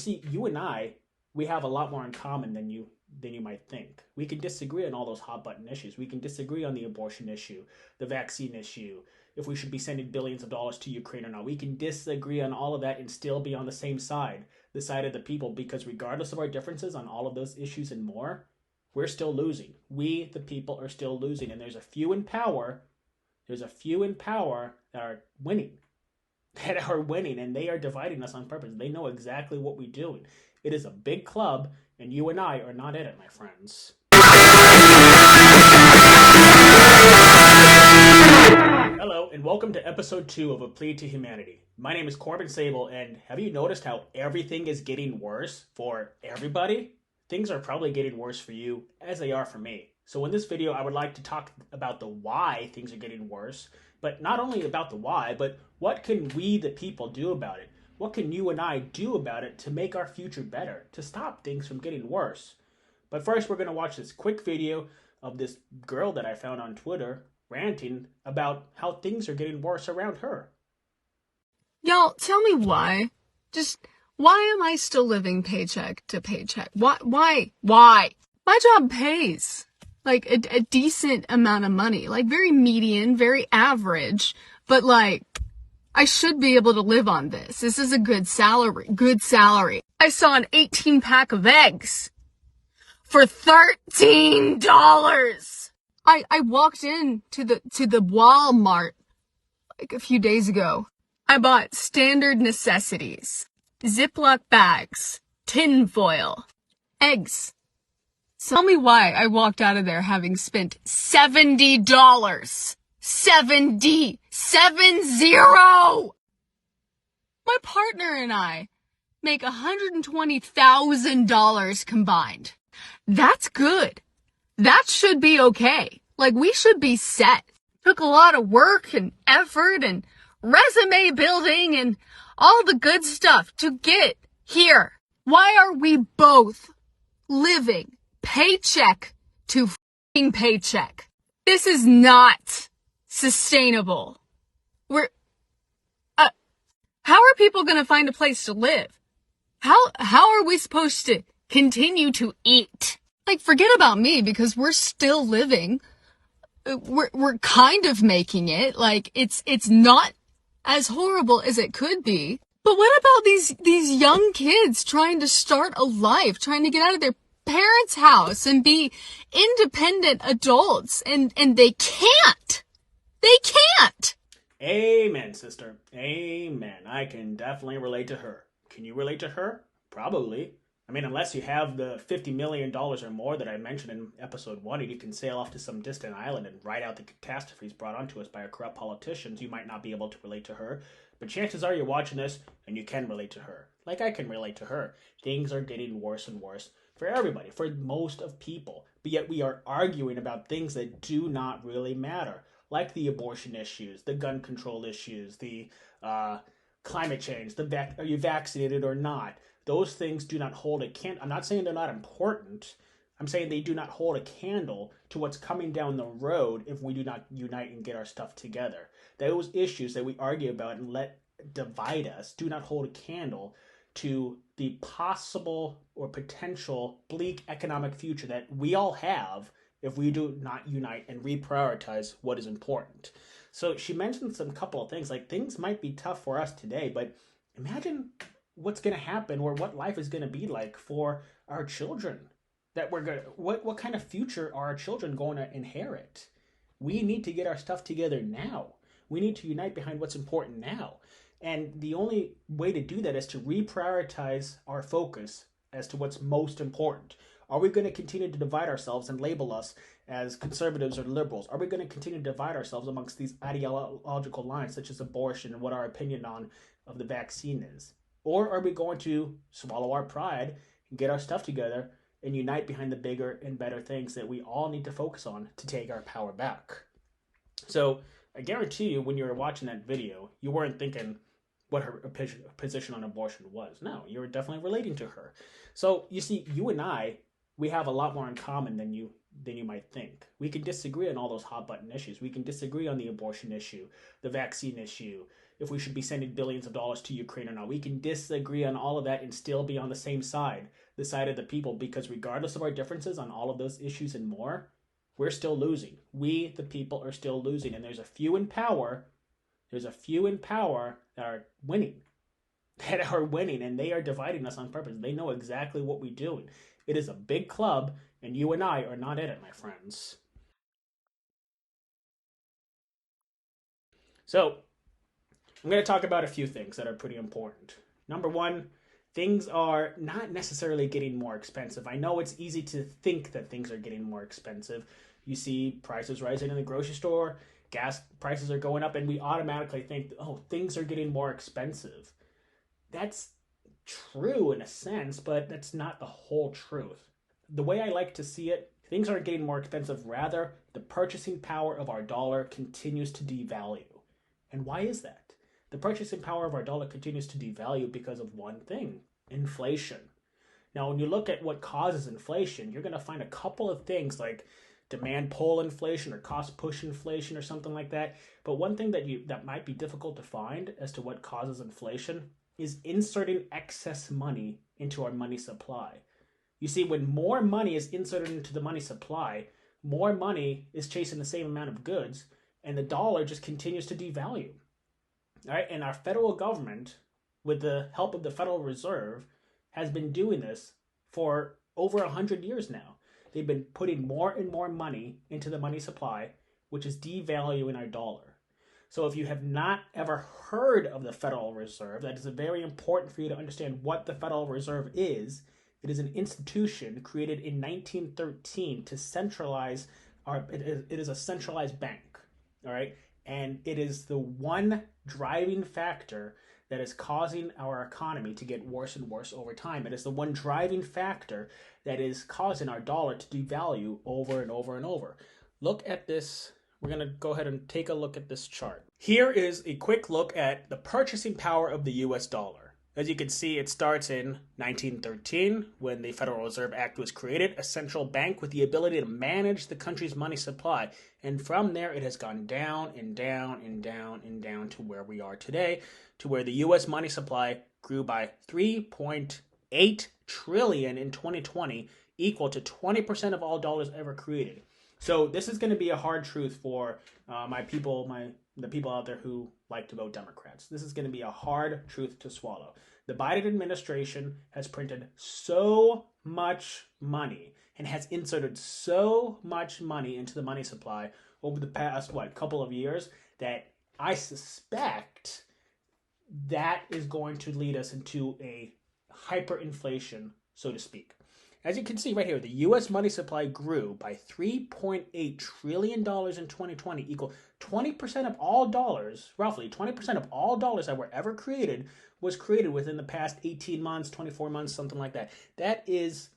See, you and I, we have a lot more in common than you might think. We can disagree on all those hot button issues. We can disagree on the abortion issue, the vaccine issue, if we should be sending billions of dollars to Ukraine or not. We can disagree on all of that and still be on the side of the people, because regardless of our differences on all of those issues and more, we're still losing. We, the people, are still losing. And there's a few in power. There's a few in power that are winning, and they are dividing us on purpose. They know exactly what we're doing. It is a big club, and you and I are not in it, my friends. Hello, and welcome to episode 2 of A Plea to Humanity. My name is Corbin Sable, and have you noticed how everything is getting worse for everybody? Things are probably getting worse for you as they are for me. So in this video, I would like to talk about the why things are getting worse, but not only about the why, but what can we, the people, do about it? What can you and I do about it to make our future better, to stop things from getting worse? But first, we're going to watch this quick video of this girl that I found on Twitter ranting about how things are getting worse around her. Y'all, tell me why. Just, why am I still living paycheck to paycheck? Why? My job pays, like, a decent amount of money. Like, very median, very average. But, like, I should be able to live on this. This is a good salary. I saw an 18-pack of eggs for $13. I walked in to the Walmart like a few days ago. I bought standard necessities, Ziploc bags, tin foil, eggs. So tell me why I walked out of there having spent $70. 70! 70! My partner and I make $120,000 combined. That's good. That should be okay. Like, we should be set. Took a lot of work and effort and resume building and all the good stuff to get here. Why are we both living paycheck to f***ing paycheck? This is not sustainable. How are people going to find a place to live? How are we supposed to continue to eat? Like, forget about me, because we're still living. We're kind of making it. Like, it's not as horrible as it could be. But what about these young kids trying to start a life, trying to get out of their parents' house and be independent adults, and they can't. They can't. Amen, sister. Amen. I can definitely relate to her. Can you relate to her? Probably. I mean, unless you have the $50 million or more that I mentioned in episode 1, and you can sail off to some distant island and ride out the catastrophes brought onto us by our corrupt politicians, you might not be able to relate to her. But chances are you're watching this and you can relate to her. Like I can relate to her. Things are getting worse and worse for everybody, for most of people. But yet we are arguing about things that do not really matter, like the abortion issues, the gun control issues, the climate change, are you vaccinated or not? Those things do not hold a candle. I'm not saying they're not important. I'm saying they do not hold a candle to what's coming down the road if we do not unite and get our stuff together. Those issues that we argue about and let divide us do not hold a candle to the possible or potential bleak economic future that we all have if we do not unite and reprioritize what is important. So she mentioned some couple of things, like things might be tough for us today, but imagine what's going to happen, or what life is going to be like for our children. What kind of future are our children going to inherit? We need to get our stuff together now. We need to unite behind what's important now. And the only way to do that is to reprioritize our focus as to what's most important. Are we going to continue to divide ourselves and label us as conservatives or liberals? Are we going to continue to divide ourselves amongst these ideological lines, such as abortion and what our opinion of the vaccine is? Or are we going to swallow our pride and get our stuff together and unite behind the bigger and better things that we all need to focus on to take our power back? So I guarantee you, when you were watching that video, you weren't thinking what her position on abortion was. No, you were definitely relating to her. So you see, you and I, we have a lot more in common than you might think. We can disagree on all those hot button issues. We can disagree on the abortion issue, the vaccine issue, if we should be sending billions of dollars to Ukraine or not. We can disagree on all of that and still be on the same side, the side of the people, because regardless of our differences on all of those issues and more, we're still losing. We, the people, are still losing. And there's a few in power. There's a few in power that are winning. And they are dividing us on purpose. They know exactly what we're doing. It is a big club, and you and I are not in it, my friends. So, I'm going to talk about a few things that are pretty important. Number one, things are not necessarily getting more expensive. I know it's easy to think that things are getting more expensive. You see prices rising in the grocery store, gas prices are going up, and we automatically think, oh, things are getting more expensive. That's true in a sense, but that's not the whole truth. The way I like to see it, things aren't getting more expensive. Rather, the purchasing power of our dollar continues to devalue. And why is that? The purchasing power of our dollar continues to devalue because of one thing: inflation. Now, when you look at what causes inflation, you're going to find a couple of things like demand pull inflation or cost push inflation or something like that. But one thing that might be difficult to find as to what causes inflation is inserting excess money into our money supply. You see, when more money is inserted into the money supply, more money is chasing the same amount of goods, and the dollar just continues to devalue. All right, and our federal government, with the help of the Federal Reserve, has been doing this for over 100 years now. They've been putting more and more money into the money supply, which is devaluing our dollar. So if you have not ever heard of the Federal Reserve, that is very important for you to understand what the Federal Reserve is. It is an institution created in 1913 to centralize it is a centralized bank, all right? And it is the one driving factor that is causing our economy to get worse and worse over time. It is the one driving factor that is causing our dollar to devalue over and over and over. Look at this. We're going to go ahead and take a look at this chart. Here is a quick look at the purchasing power of the US dollar. As you can see, it starts in 1913 when the Federal Reserve Act was created, a central bank with the ability to manage the country's money supply. And from there, it has gone down and down and down and down to where we are today, to where the US money supply grew by 3.8 trillion in 2020, equal to 20% of all dollars ever created. So this is going to be a hard truth for the people out there who like to vote Democrats. This is going to be a hard truth to swallow. The Biden administration has printed so much money and has inserted so much money into the money supply over the past, couple of years, that I suspect that is going to lead us into a hyperinflation, so to speak. As you can see right here, the U.S. money supply grew by $3.8 trillion in 2020, equal 20% of all dollars, roughly 20% of all dollars that were ever created was created within the past 18 months, 24 months, something like that. That is,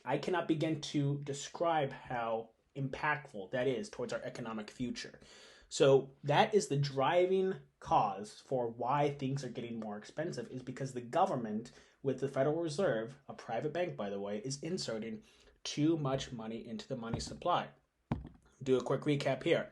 I cannot begin to describe how impactful that is towards our economic future. So that is the driving cause for why things are getting more expensive, is because the government, with the Federal Reserve, a private bank, by the way, is inserting too much money into the money supply. Do a quick recap here.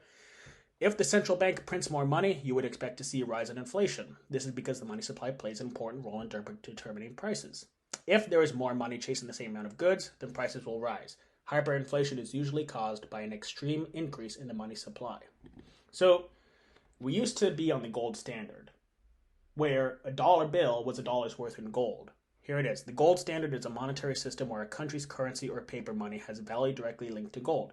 If the central bank prints more money, you would expect to see a rise in inflation. This is because the money supply plays an important role in determining prices. If there is more money chasing the same amount of goods, then prices will rise. Hyperinflation is usually caused by an extreme increase in the money supply. So, we used to be on the gold standard, where a dollar bill was a dollar's worth in gold. Here it is. The gold standard is a monetary system where a country's currency or paper money has value directly linked to gold.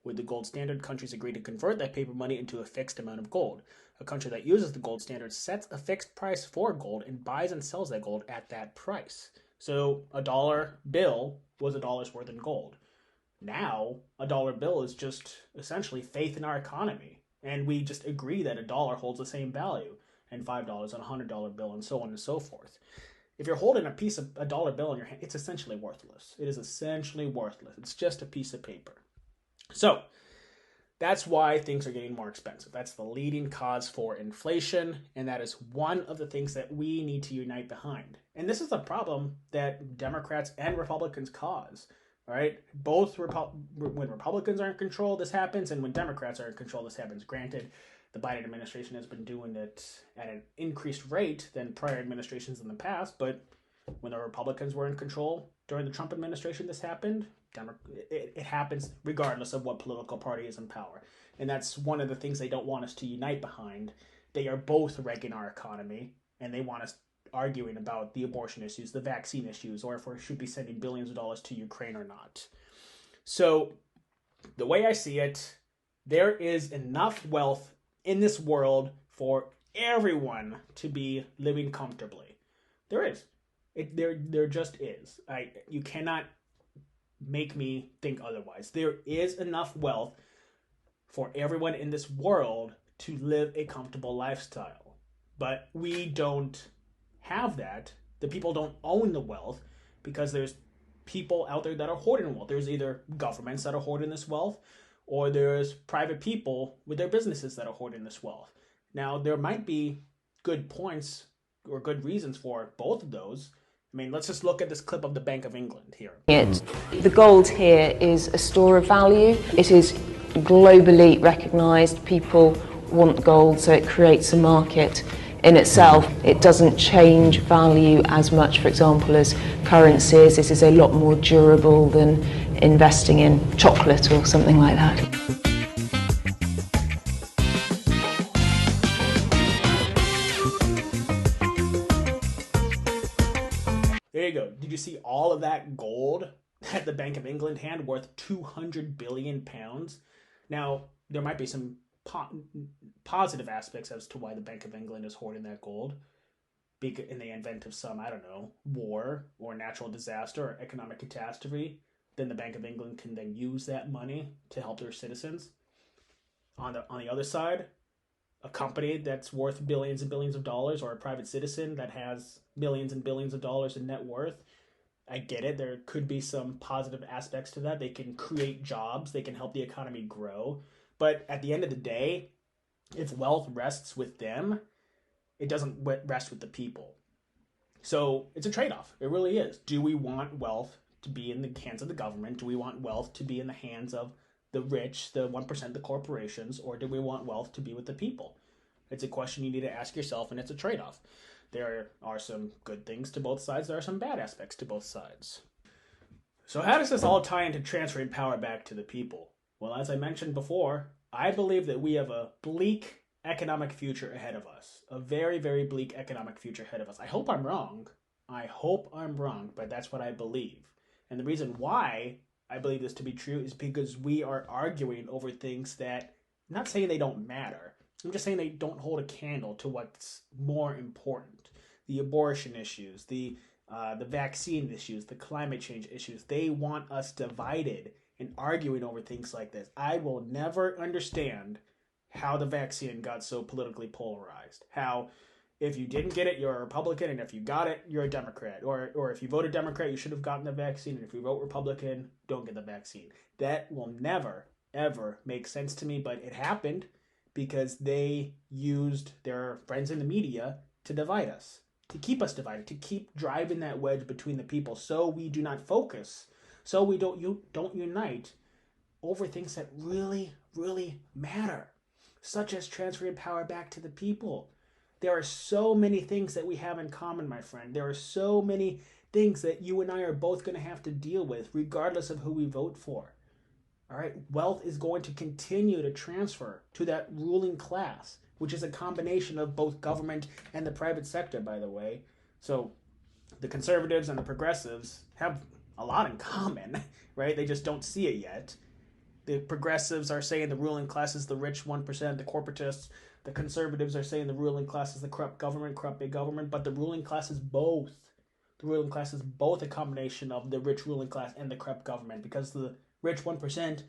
With the gold standard, countries agree to convert that paper money into a fixed amount of gold. A country that uses the gold standard sets a fixed price for gold and buys and sells that gold at that price. So a dollar bill was a dollar's worth in gold. Now, a dollar bill is just essentially faith in our economy. And we just agree that a dollar holds the same value, and $5 on a $100 bill, and so on and so forth. If you're holding a dollar bill in your hand, it's essentially worthless. It is essentially worthless. It's just a piece of paper. So that's why things are getting more expensive. That's the leading cause for inflation, and that is one of the things that we need to unite behind. And this is a problem that Democrats and Republicans cause. All right, when Republicans are in control, this happens, and when Democrats are in control, this happens. Granted, The Biden administration has been doing it at an increased rate than prior administrations in the past, but when the Republicans were in control during the Trump administration, this happened. It happens regardless of what political party is in power. And that's one of the things they don't want us to unite behind. They are both wrecking our economy, and they want us arguing about the abortion issues, the vaccine issues, or if we should be sending billions of dollars to Ukraine or not. So the way I see it, there is enough wealth in this world for everyone to be living comfortably. There is. There just is. You cannot make me think otherwise. There is enough wealth for everyone in this world to live a comfortable lifestyle. But we don't have that. The people don't own the wealth because there's people out there that are hoarding wealth. There's either governments that are hoarding this wealth, or there's private people with their businesses that are hoarding this wealth. Now, there might be good points or good reasons for both of those. I mean, let's just look at this clip of the Bank of England here. The gold here is a store of value. It is globally recognised. People want gold, so it creates a market in itself. It doesn't change value as much, for example, as currencies. This is a lot more durable than investing in chocolate or something like that. There you go. Did you see all of that gold that the Bank of England had worth 200 billion pounds? Now, there might be some positive aspects as to why the Bank of England is hoarding that gold. In the event of some, I don't know, war or natural disaster or economic catastrophe, then the Bank of England can then use that money to help their citizens. On the other side, a company that's worth billions and billions of dollars, or a private citizen that has millions and billions of dollars in net worth, I get it. There could be some positive aspects to that. They can create jobs. They can help the economy grow. But at the end of the day, if wealth rests with them, it doesn't rest with the people. So it's a trade-off. It really is. Do we want wealth to be in the hands of the government? Do we want wealth to be in the hands of the rich, the 1%, the corporations, or do we want wealth to be with the people? It's a question you need to ask yourself, and it's a trade-off. There are some good things to both sides. There are some bad aspects to both sides. So how does this all tie into transferring power back to the people? Well, as I mentioned before, I believe that we have a bleak economic future ahead of us. A very, very bleak economic future ahead of us. I hope I'm wrong. But that's what I believe. And the reason why I believe this to be true is because we are arguing over things that, I'm not saying they don't matter. I'm just saying they don't hold a candle to what's more important. The abortion issues, the vaccine issues, the climate change issues. They want us divided and arguing over things like this. I will never understand how the vaccine got so politically polarized. How if you didn't get it, you're a Republican, and if you got it, you're a Democrat. Or if you voted Democrat, you should have gotten the vaccine, and if you vote Republican, don't get the vaccine. That will never, ever make sense to me, but it happened because they used their friends in the media to divide us, to keep us divided, to keep driving that wedge between the people so we do not focus, so we don't unite over things that really, really matter, such as transferring power back to the people. There are so many things that we have in common, my friend. There are so many things that you and I are both going to have to deal with, regardless of who we vote for. All right, wealth is going to continue to transfer to that ruling class, which is a combination of both government and the private sector, by the way. So the conservatives and the progressives have a lot in common, right? They just don't see it yet. The progressives are saying the ruling class is the rich 1%, the corporatists. The conservatives are saying the ruling class is the corrupt government, corrupt big government, but the ruling class is both. The ruling class is both a combination of the rich ruling class and the corrupt government, because the rich 1%,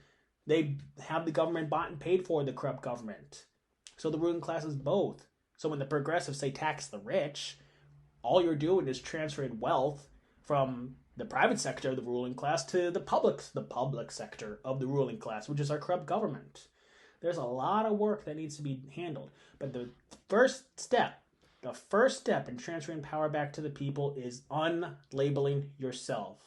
they have the government bought and paid for the corrupt government. So the ruling class is both. So when the progressives say tax the rich, all you're doing is transferring wealth from the private sector of the ruling class to the public sector of the ruling class, which is our corrupt government. There's a lot of work that needs to be handled. But the first step in transferring power back to the people is unlabeling yourself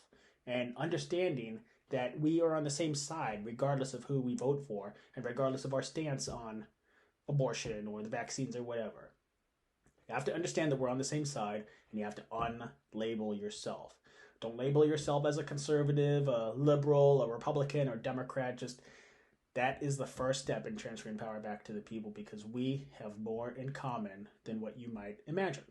and understanding that we are on the same side, regardless of who we vote for and regardless of our stance on abortion or the vaccines or whatever. You have to understand that we're on the same side, and you have to unlabel yourself. Don't label yourself as a conservative, a liberal, a Republican, or Democrat. Just that is the first step in transferring power back to the people, because we have more in common than what you might imagine.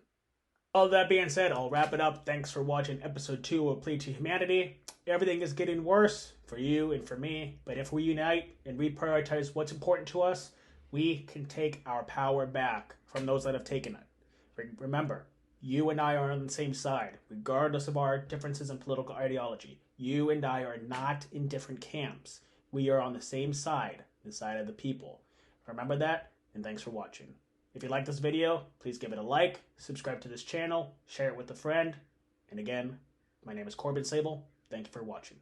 All that being said, I'll wrap it up. Thanks for watching episode 2 of Plea to Humanity. Everything is getting worse for you and for me, but if we unite and reprioritize what's important to us, we can take our power back from those that have taken it. Remember, you and I are on the same side, regardless of our differences in political ideology. You and I are not in different camps. We are on the same side, the side of the people. Remember that, and thanks for watching. If you like this video, please give it a like, subscribe to this channel, share it with a friend. And again, my name is Corbin Sable. Thank you for watching.